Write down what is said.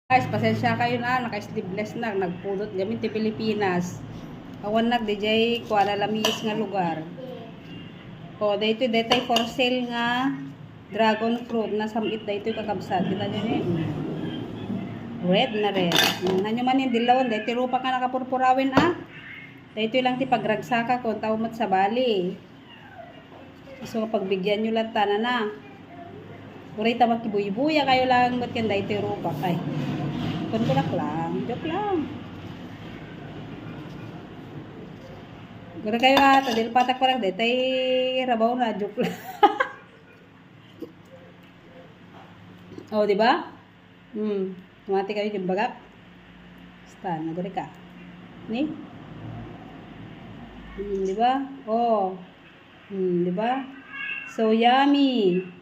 Guys, pasensya kayo na, naka-sleeveless na, nagpudot gamit ti Pilipinas. Awan nag DJ kuha na lamis nga lugar. O, dito detay for sale nga dragon fruit na samit dito kakabsat. Kita nyo ni red na red. Nanyo man yung dilawan, dito rupa ka nakapurpurawin Dito lang ti pagragsaka kung tawmat sa bali. So pagbigyan nyo lang tanan na. Uray ta magkibuy-buya kayo lang ba't yan dito rupa kay. Kunkulak lang, joke lang. Gura kayo tadil patak parang detay rabaw na joke lang. Oh, di ba? Mati kayo yung bagak. Stan, naguri ka. Ni? Di ba? Oh. Di ba? So yummy.